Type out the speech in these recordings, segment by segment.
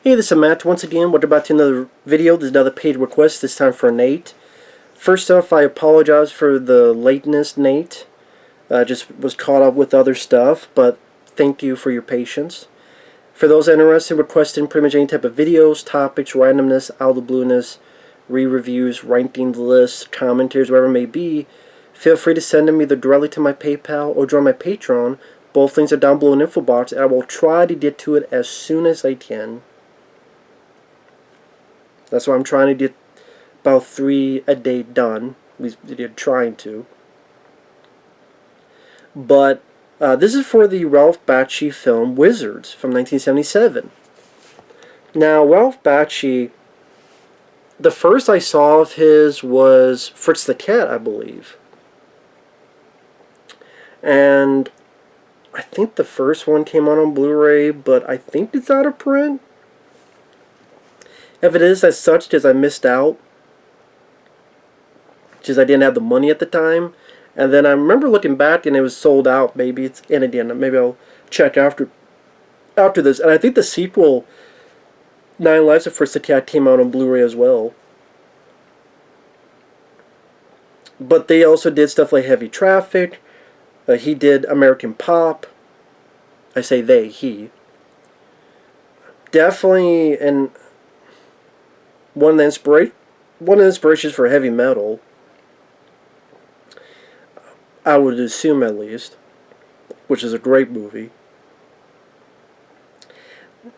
Hey, this is Matt. Once again, we're about to another video. There's another paid request, this time for Nate. First off, I apologize for the lateness, Nate. I just was caught up with other stuff, but thank you for your patience. For those interested in requesting pretty much any type of videos, topics, randomness, out of the blueness, re-reviews, rankings, lists, commentaries, whatever it may be, feel free to send them either directly to my PayPal or join my Patreon. Both links are down below in the info box, and I will try to get to it as soon as I can. That's why I'm trying to get about 3 a day done. At least you're trying to. But this is for the Ralph Bakshi film Wizards from 1977. Now, Ralph Bakshi, the first I saw of his was Fritz the Cat, I believe. And I think the first one came out on Blu-ray, but I think it's out of print. If it is, as such, as I missed out, because I didn't have the money at the time. And then I remember looking back and it was sold out. Maybe it's in again. Maybe I'll check after this. And I think the sequel, 9 Lives of Fritz the Cat, came out on Blu-ray as well. But they also did stuff like Heavy Traffic. He did American Pop. I say they, he. Definitely, and one of the inspirations for heavy metal, I would assume at least, which is a great movie.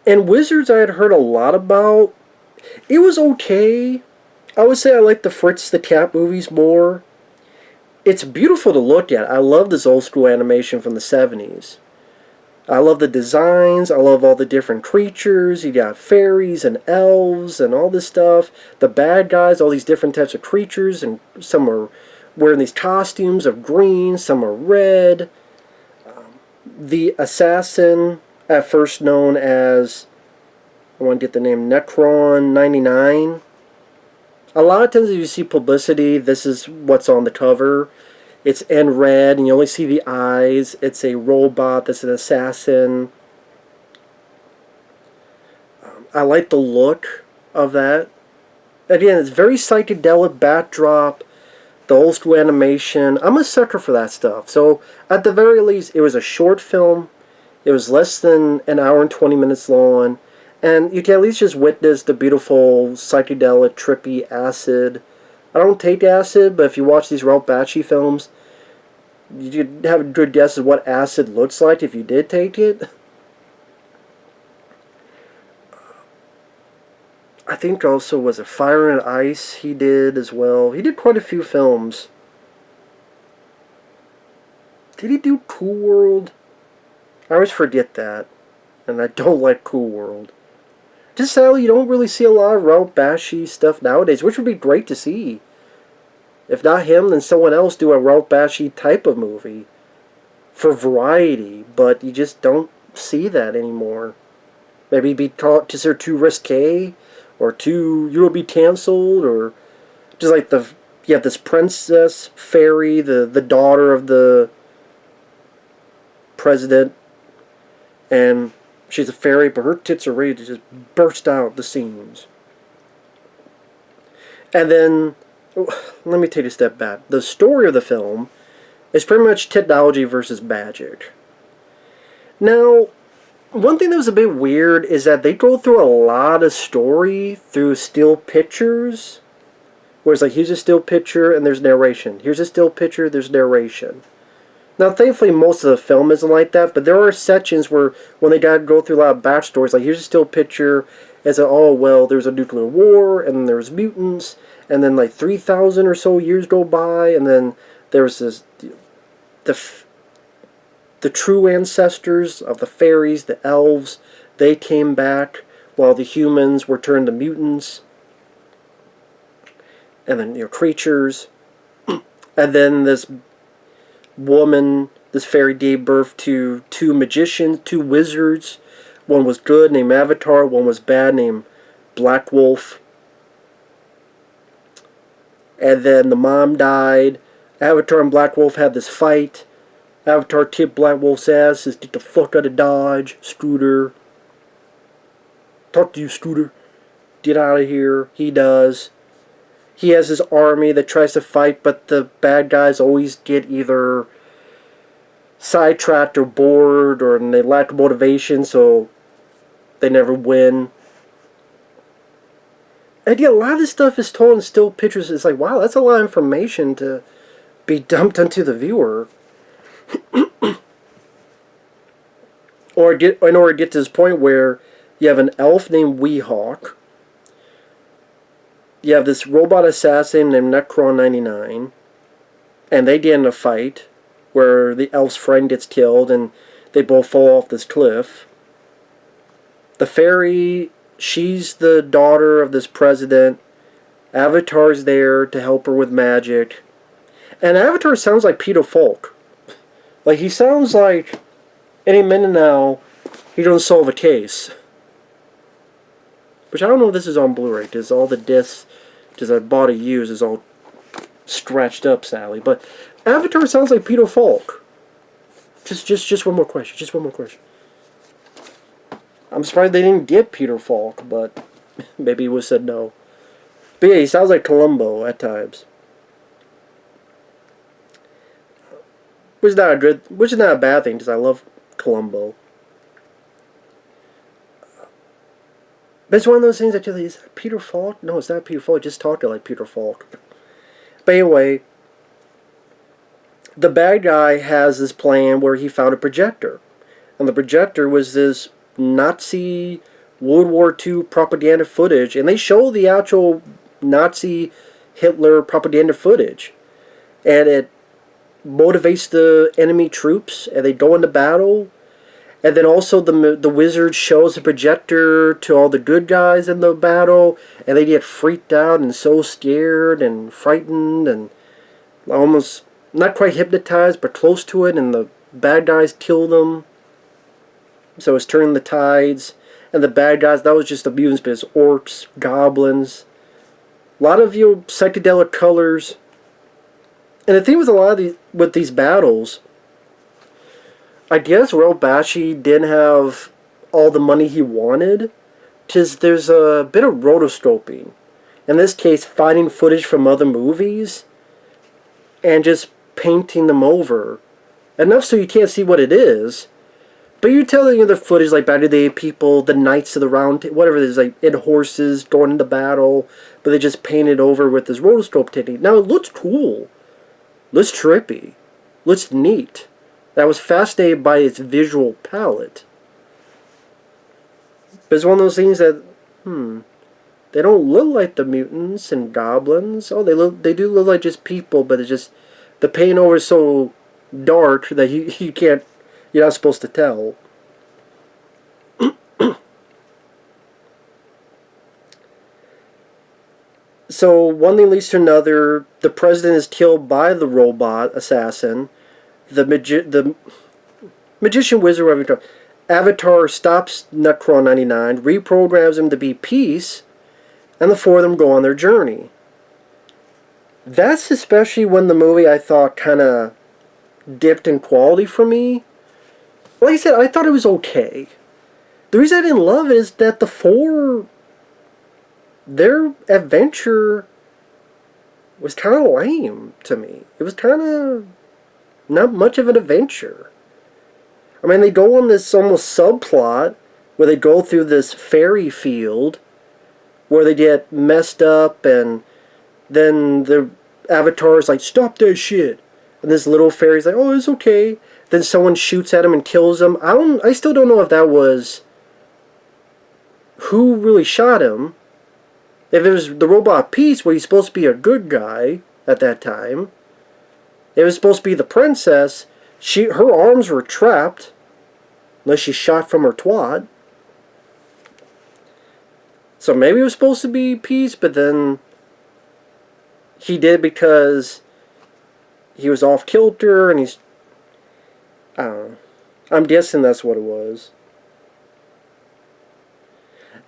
And Wizards I had heard a lot about. It was okay. I would say I like the Fritz the Cat movies more. It's beautiful to look at. I love this old school animation from the 70s. I love the designs. I love all the different creatures. You got fairies and elves and all this stuff. The bad guys, all these different types of creatures, and some are wearing these costumes of green, some are red. The assassin, at first known as, I want to get the name, Necron 99. A lot of times if you see publicity, this is what's on the cover. It's in red, and you only see the eyes. It's a robot that's an assassin. I like the look of that. Again, it's very psychedelic backdrop, the old school animation. I'm a sucker for that stuff. So, at the very least, it was a short film. It was less than an hour and 20 minutes long. And you can at least just witness the beautiful, psychedelic, trippy acid. I don't take acid, but if you watch these Ralph Bakshi films, you have a good guess of what acid looks like if you did take it. I think also was a Fire and Ice he did as well. He did quite a few films. Did he do Cool World? I always forget that. And I don't like Cool World. Just sadly, you don't really see a lot of Ralph Bakshi stuff nowadays, which would be great to see. If not him, then someone else do a Ralph Bakshi type of movie for variety, but you just don't see that anymore. Maybe be considered too risque, or you'll be canceled, or just like you have this princess fairy, the daughter of the president, and she's a fairy, but her tits are ready to just burst out the seams. And then, let me take a step back. The story of the film is pretty much technology versus magic. Now, one thing that was a bit weird is that they go through a lot of story through still pictures. Where it's like, here's a still picture and there's narration. Here's a still picture, there's narration. Now, thankfully, most of the film isn't like that, but there are sections where when they got to go through a lot of backstories, like here's a still picture, as oh, well, there's a nuclear war, and then there's mutants, and then like 3,000 or so years go by, and then there's this, the true ancestors of the fairies, the elves, they came back, while the humans were turned to mutants, and then creatures, and then this woman, this fairy gave birth to 2 magicians, 2 wizards. One was good, named Avatar. One was bad, named Black Wolf. And then the mom died. Avatar and Black Wolf had this fight. Avatar kicked Black Wolf's ass, says, "Get the fuck out of Dodge, Scooter." talk to you, Scooter. Get out of here. He does. He has his army that tries to fight, but the bad guys always get either sidetracked or bored, or they lack motivation, so they never win. And yeah, a lot of this stuff is told in still pictures. It's like, wow, that's a lot of information to be dumped onto the viewer. Or in order to get to this point where you have an elf named Weehawk, you have this robot assassin named Necron 99, and they get in a fight where the elf's friend gets killed and they both fall off this cliff. The fairy, she's the daughter of this president. Avatar's there to help her with magic. And Avatar sounds like Peter Falk. Like, he sounds like any minute now he's going to solve a case. Which I don't know if this is on Blu-ray, because all the discs I bought to use is all scratched up, sadly. But Avatar sounds like Peter Falk. Just one more question. Just one more question. I'm surprised they didn't get Peter Falk, but maybe he would have said no. But yeah, he sounds like Columbo at times. Which is not a bad thing, because I love Columbo. But it's one of those things that you're like, is that Peter Falk? No, it's not Peter Falk. Just talking like Peter Falk. But anyway, the bad guy has this plan where he found a projector. And the projector was this Nazi World War II propaganda footage. And they show the actual Nazi Hitler propaganda footage. And it motivates the enemy troops. And they go into battle. And then also the wizard shows the projector to all the good guys in the battle, and they get freaked out and so scared and frightened and almost not quite hypnotized, but close to it, and the bad guys kill them. So it's turning the tides. And the bad guys, that was just the mutants, but it's orcs, goblins, a lot of psychedelic colors. And the thing with a lot of these battles, I guess Ralph Bakshi didn't have all the money he wanted, because there's a bit of rotoscoping. In this case, finding footage from other movies and just painting them over. Enough so you can't see what it is, but you're telling the footage like Back in the Day people, the Knights of the Round Table, whatever it is, like in horses going into battle, but they just painted over with this rotoscope technique. Now it looks cool, looks trippy, looks neat. I was fascinated by its visual palette. But it's one of those things that, they don't look like the mutants and goblins. Oh, they do look like just people, but it's just, the paint over is so dark that you can't, you're not supposed to tell. So one thing leads to another. The president is killed by the robot assassin. The magician wizard, whatever you call it, Avatar stops Necron 99, reprograms him to be peace, and the four of them go on their journey. That's especially when the movie, I thought, kind of dipped in quality for me. Like I said, I thought it was okay. The reason I didn't love it is that the four, their adventure was kind of lame to me. It was kind of not much of an adventure. I mean, they go on this almost subplot where they go through this fairy field where they get messed up, and then the Avatar is like, stop that shit. And this little fairy's like, oh, it's okay. Then someone shoots at him and kills him. I still don't know if that was who really shot him. If it was the robot Peace, where he's supposed to be a good guy at that time. It was supposed to be the princess. Her arms were trapped, unless she shot from her twat. So maybe it was supposed to be Peace, but then he did because he was off kilter, and he's, I don't know. I'm guessing that's what it was.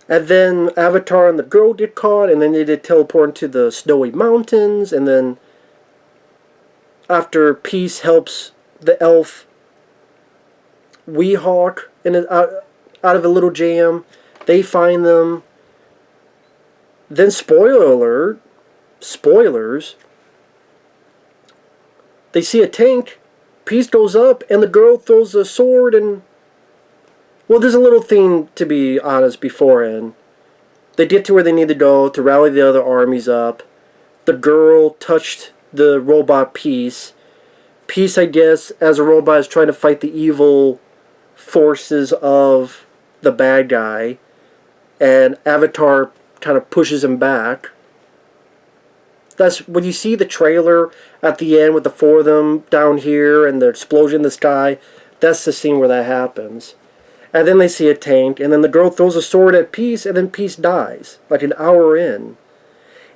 And then Avatar and the girl get caught, and then they did teleport into the snowy mountains, and then after Peace helps the elf Weehawk out of a little jam, They find them. Then, spoiler alert, spoilers, they see a tank, Peace goes up, and the girl throws a sword and... Well, there's a little thing, to be honest, beforehand. They get to where they need to go to rally the other armies up. The girl touched the robot Peace. Peace, I guess, as a robot, is trying to fight the evil forces of the bad guy. And Avatar kind of pushes him back. That's when you see the trailer at the end with the four of them down here and the explosion in the sky. That's the scene where that happens. And then they see a tank, and then the girl throws a sword at Peace, and then Peace dies, like an hour in.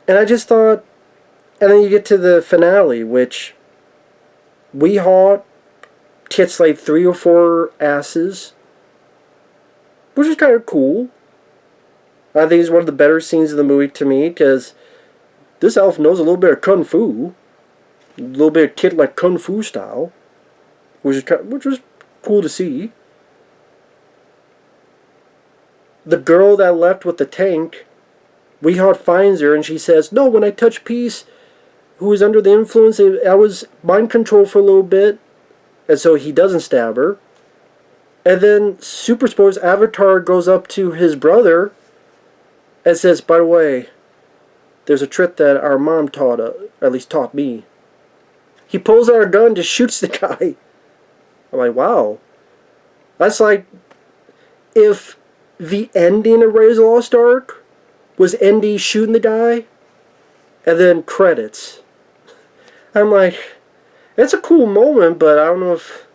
And I just thought, and then you get to the finale, which Weehawk hits like 3 or 4 asses, which is kind of cool. I think it's one of the better scenes of the movie to me, because this elf knows a little bit of kung fu, a little bit of kid like kung fu style, which was cool to see. The girl that left with the tank, Weehawk finds her and she says, "No, when I touched Peace, who was under the influence, I was mind controlled for a little bit," and so he doesn't stab her. And then Super Sports Avatar goes up to his brother and says, "By the way, there's a trick that our mom taught, at least taught me." He pulls out a gun, just shoots the guy. I'm like, wow. That's like if the ending of Raiders of the Lost Ark was Indy shooting the guy, and then credits. I'm like, it's a cool moment, but I don't know if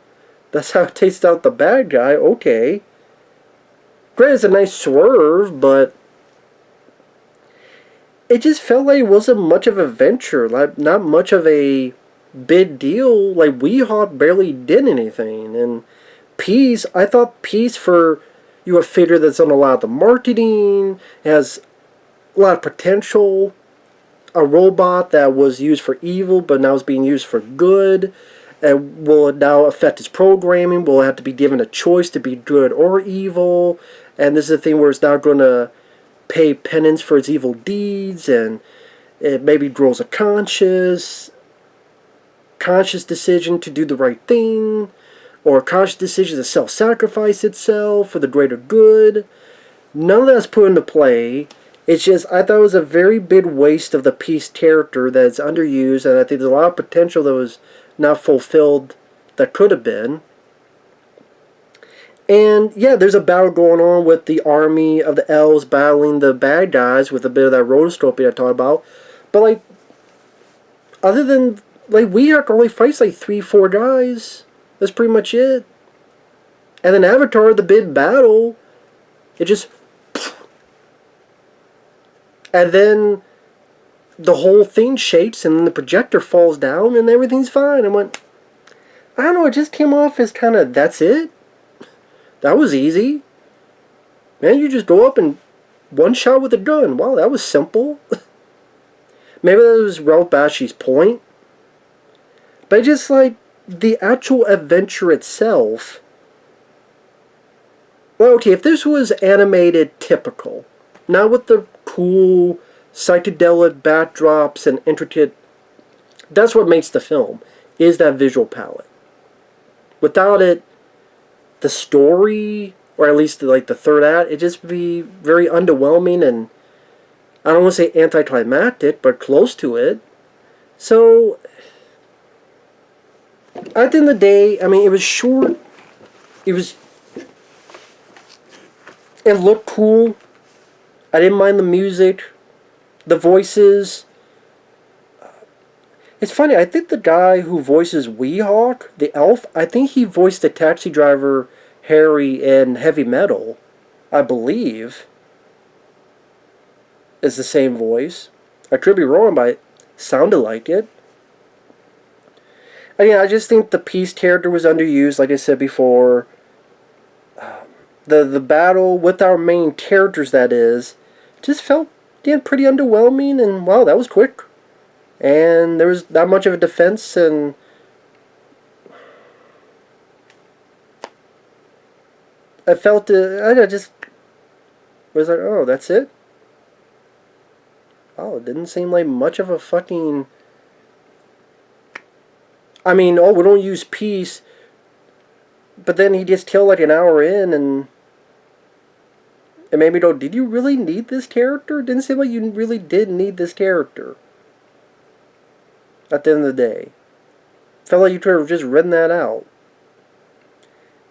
that's how it takes out the bad guy. Okay. Granted, it's a nice swerve, but it just felt like it wasn't much of an adventure. Like, not much of a big deal. Like, Weehawk barely did anything. And Peace, I thought Peace, for you a figure that's done a lot of the marketing, has a lot of potential, a robot that was used for evil but now is being used for good, and will now affect its programming, will have to be given a choice to be good or evil, and this is a thing where it's now going to pay penance for its evil deeds, and it maybe grows a conscious decision to do the right thing, or a conscious decision to self-sacrifice itself for the greater good. None of that's put into play. It's just, I thought it was a very big waste of the Peace character that's underused, and I think there's a lot of potential that was not fulfilled that could have been. And yeah, there's a battle going on with the army of the elves battling the bad guys with a bit of that rotoscoping I talked about. But like, other than, like, Weehawk only fights like 3-4 guys. That's pretty much it. And then Avatar, the big battle, it just... And then the whole thing shakes and then the projector falls down and everything's fine. I went, I don't know, it just came off as kind of, that's it? That was easy. Man, you just go up and one shot with a gun. Wow, that was simple. Maybe that was Ralph Bakshi's point. But just like the actual adventure itself. Well, okay, if this was animated typical, not with the cool psychedelic backdrops and intricate, that's what makes the film, is that visual palette. Without it, the story, or at least like the third act, it'd just be very underwhelming and, I don't want to say anticlimactic, but close to it. So, at the end of the day, I mean, it was short. It looked cool. I didn't mind the music, the voices. It's funny, I think the guy who voices Weehawk, the elf, I think he voiced the taxi driver Harry in Heavy Metal, I believe, is the same voice. I could be wrong, but it sounded like it. And yeah, I just think the Peace character was underused, like I said before. The battle with our main characters, that is, just felt pretty underwhelming, and wow, that was quick. And there was not much of a defense, and I felt, I don't know, just, It was like, oh, that's it? Oh, it didn't seem like much of a fucking... I mean, oh, we don't use peace, but then he just killed like an hour in, and it made me go, did you really need this character? It didn't seem like you really did need this character. At the end of the day. Felt like you could have just written that out.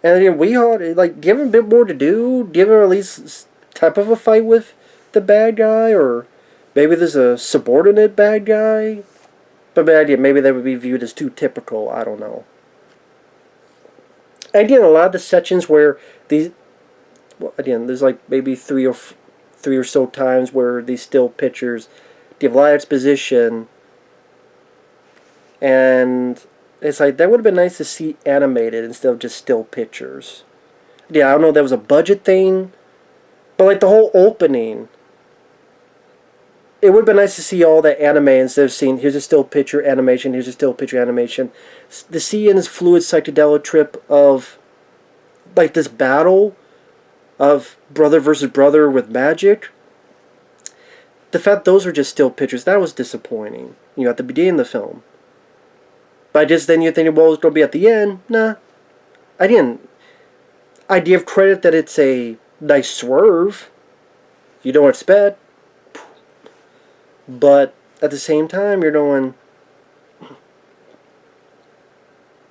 And then we ought like give him a bit more to do. Give him at least type of a fight with the bad guy, or maybe there's a subordinate bad guy. But bad idea. Maybe that would be viewed as too typical. I don't know. And again, a lot of the sections where these, well, again, there's like maybe three or so times where these still pictures give a lot of exposition, and it's like that would have been nice to see animated instead of just still pictures. Yeah, I don't know if that was a budget thing, but like the whole opening, it would have been nice to see all that anime instead of seeing here's a still picture animation, here's a still picture animation. The see in this fluid psychedelic trip of like this battle of brother versus brother with magic. The fact those were just still pictures, that was disappointing. You know, at the beginning of the film. But just then you're thinking, well, it's going to be at the end. Nah. I didn't. I give credit that it's a nice swerve. You don't expect. But at the same time, you're going,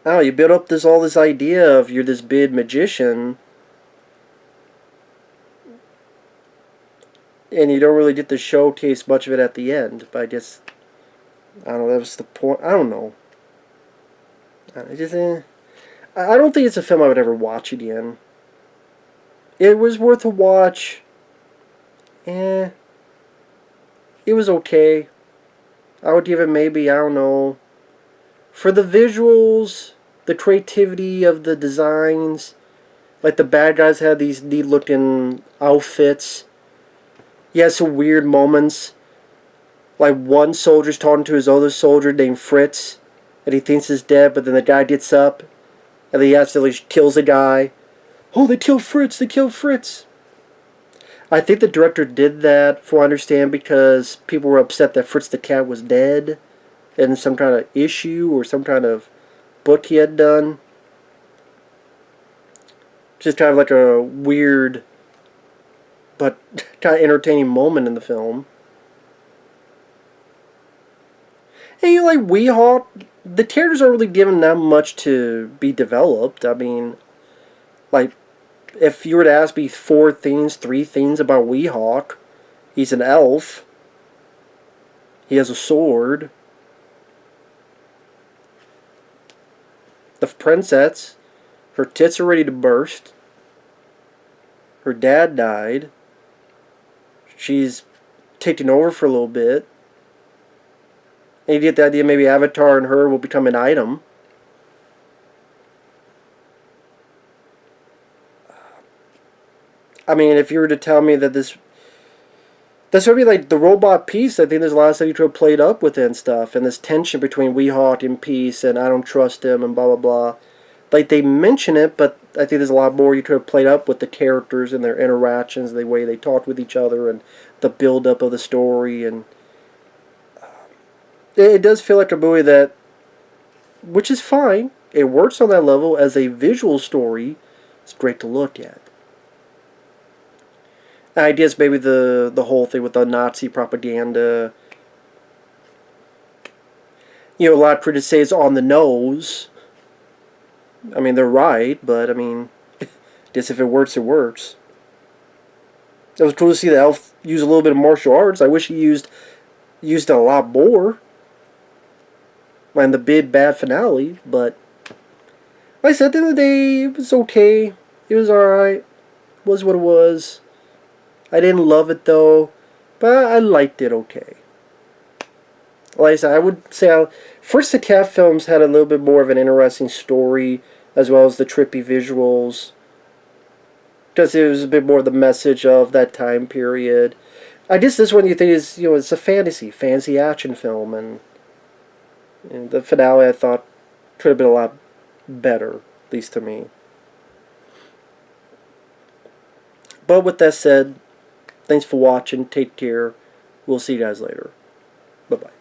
oh, you build up this idea of you're this big magician, and you don't really get to showcase much of it at the end. But I just, I don't know, that was the point. I don't know. I just, I don't think it's a film I would ever watch again. It was worth a watch. It was okay. I would give it maybe, I don't know, for the visuals, the creativity of the designs, like the bad guys had these neat looking outfits. He has some weird moments. Like one soldier's talking to his other soldier named Fritz, and he thinks he's dead, but then the guy gets up, and then he accidentally kills the guy. Oh, they killed Fritz! They killed Fritz! I think the director did that, for I understand, because people were upset that Fritz the Cat was dead in some kind of issue or some kind of book he had done. Just kind of like a weird but kind of entertaining moment in the film. And you know, like Weehawk, the characters aren't really given that much to be developed. I mean, like, if you were to ask me three things about Weehawk, he's an elf. He has a sword. The princess, her tits are ready to burst. Her dad died. She's taken over for a little bit. And you get the idea maybe Avatar and her will become an item. I mean, if you were to tell me that this would be like the robot Peace, I think there's a lot of stuff you could have played up with it and stuff, and this tension between Weehawk and Peace, and I don't trust him, and blah blah blah. Like, they mention it, but I think there's a lot more you could have played up with the characters and their interactions, the way they talked with each other, and the build-up of the story, and it does feel like a movie that, which is fine, it works on that level as a visual story. It's great to look at. I guess maybe the whole thing with the Nazi propaganda, you know, a lot of critics say it's on the nose. I mean, they're right, but I mean, guess if it works, it works. It was cool to see the elf use a little bit of martial arts. I wish he used it a lot more. And the big bad finale, but like I said, at the end of the day, it was okay. It was alright. Was what it was. I didn't love it though, but I liked it okay. Like I said, I would say first the cat films had a little bit more of an interesting story, as well as the trippy visuals, because it was a bit more the message of that time period. I guess this one you think is, you know, it's a fantasy action film, and the finale I thought could have been a lot better, at least to me. But with that said, Thanks for watching. Take care. We'll see you guys later. Bye-bye.